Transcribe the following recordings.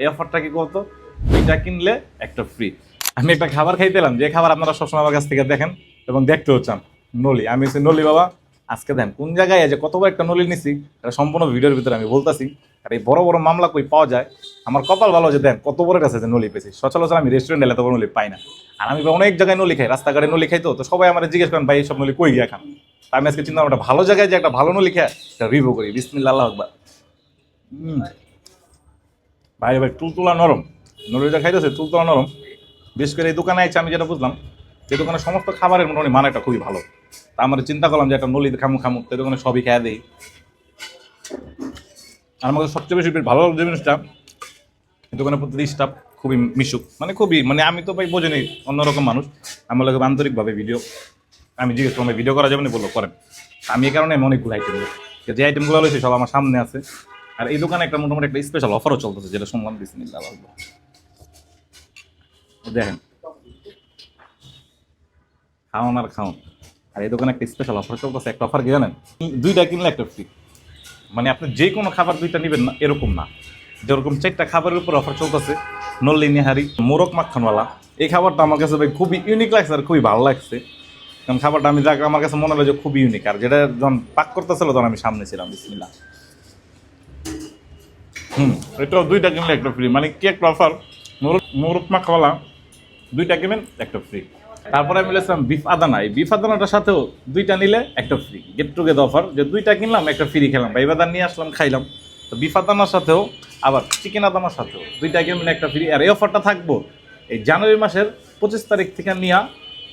এই অফারটা কি করতো, দুইটা কিনলে একটা ফ্রি। আমি একটা খাবার খাইতেলাম, যে খাবার আপনারা সবসময় আমার কাছ থেকে দেখেন এবং দেখতেও চান, নলি। আমি হচ্ছে নলি বাবা। আজকে দেন কোন জায়গায় যে কত বড় একটা নলি নিছি, এটা সম্পূর্ণ ভিডিওর ভিতরে আমি বলতাছি। আর এই বড় বড় মামলা কই পাওয়া যায়, আমার কপাল ভালো যে দেন কত বড় কাছে যে নলি পেয়েছি। সচরাচর আমি রেস্টুরেন্টে এত বড় নলি পাই না। আর আমি অনেক জায়গায় নলি খাই, রাস্তাঘাটে নলি খাই, তো সবাই আমার জিজ্ঞেস করেন ভাই এইসব নলি কই গিয়া খান। তা আমি আজকে চিন্তা একটা ভালো জায়গায় যে একটা ভালো নলি খায় একটা রিভিউ করি। বিসমিল্লাহ, আল্লাহু আকবার। ভাই ভাই তুলতুলা নরম, নলিটা খাইতেছে তুলতুলা নরম। বিশেষ করে এই দোকানে আছে, আমি যেটা বুঝলাম এই দোকানের সমস্ত খাবারের মোটামুটি মানেটা খুবই ভালো। তা আমরা চিন্তা করলাম যে একটা নলি খামু খামু, এই দোকানে সবই খেয়ে দিই। আর আমাদের সবচেয়ে বেশি ভালো যে জিনিসটা, এই দোকানের প্রতি স্টাফ খুবই মিশুক, মানে খুবই, মানে আমি তো ভাই বোঝেনি অন্যরকম মানুষ। আমার লোক আন্তরিকভাবে ভিডিও, আমি জিজ্ঞেস করলাম ভিডিও করা যাবে না, বললো করেন। আমি এই কারণে অনেকগুলো আইটেম, যে আইটেমগুলো রয়েছে সব আমার সামনে আছে। আর এই দোকানে একটা মোটামুটি একটা স্পেশাল অফারও চলতেছে, যেটা শুনলাম। বিসমিল্লাহ, দেখেন খাওয়ান আর খাওয়ান। আর এই দোকানে একটা স্পেশাল অফার চলতেছে। একটা অফার কি জানেন, দুইটা কিনলে একটা ফ্রি। মানে আপনি যে কোনো খাবার দুইটা নেবেন না এরকম না, যেরকম 4টা খাবারের উপর অফার চলতেছে। নল্লি নেহারি মোরগ মাখনওয়ালা, এই খাবারটা আমার কাছে ভাই খুবই ইউনিক লাগছে আর খুবই ভালো লাগছে। কারণ খাবারটা আমি যাকে আমার কাছে মনে হলো যে খুবই ইউনিক। আর যেটা যখন পাক করতেছিল তখন আমি সামনে ছিলাম। বিসমিল্লাহ। এটাও দুইটা কিনলে একটা ফ্রি, মানে কি একটা অফার। মোরগ মাখওয়ালা দুইটা কিনেন একটা ফ্রি। তারপরে আমি বলেছিলাম বিফ আদানা, এই বিফ আদানাটার সাথেও দুইটা নিলে একটা ফ্রি, গেট টুগেদার অফার, যে দুইটা কিনলাম একটা ফ্রি খেলাম। ভাই বাদান নিয়ে আসলাম, খাইলাম। তো বিফ আদানার সাথেও আবার চিকেন আদানার সাথেও দুইটা কিনলে একটা ফ্রি। আর এই অফারটা থাকবো এই জানুয়ারি মাসের 25 তারিখ থেকে নিয়ে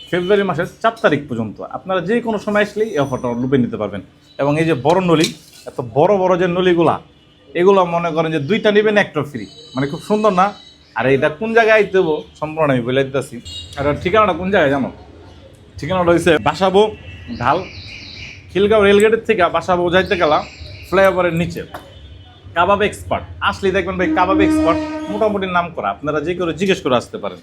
ফেব্রুয়ারি মাসের 4 তারিখ পর্যন্ত। আপনারা যে কোনো সময় আসলেই এই অফারটা লুপে নিতে পারবেন। এবং এই যে বড় নলি, এত বড় বড় যে নলিগুলা, এগুলো মনে করেন যে দুইটা নেবেন একটা ফ্রি, মানে খুব সুন্দর না? আর এটা কোন জায়গায় দেবো সম্পূর্ণ আমি বলে দিতেছি। আর ঠিকানাটা কোন জায়গায় জানো? ঠিকানাটা হয়েছে বাসাবো ঢাল, খিলগাঁও রেলগেটের থেকে বাসাবো যাইতে গেলাম ফ্লাইওভারের নিচে কাবাব এক্সপার্ট। আসলেই দেখবেন ভাই কাবাব এক্সপার্ট মোটামুটি নাম করা, আপনারা যে করে জিজ্ঞেস করে আসতে পারেন।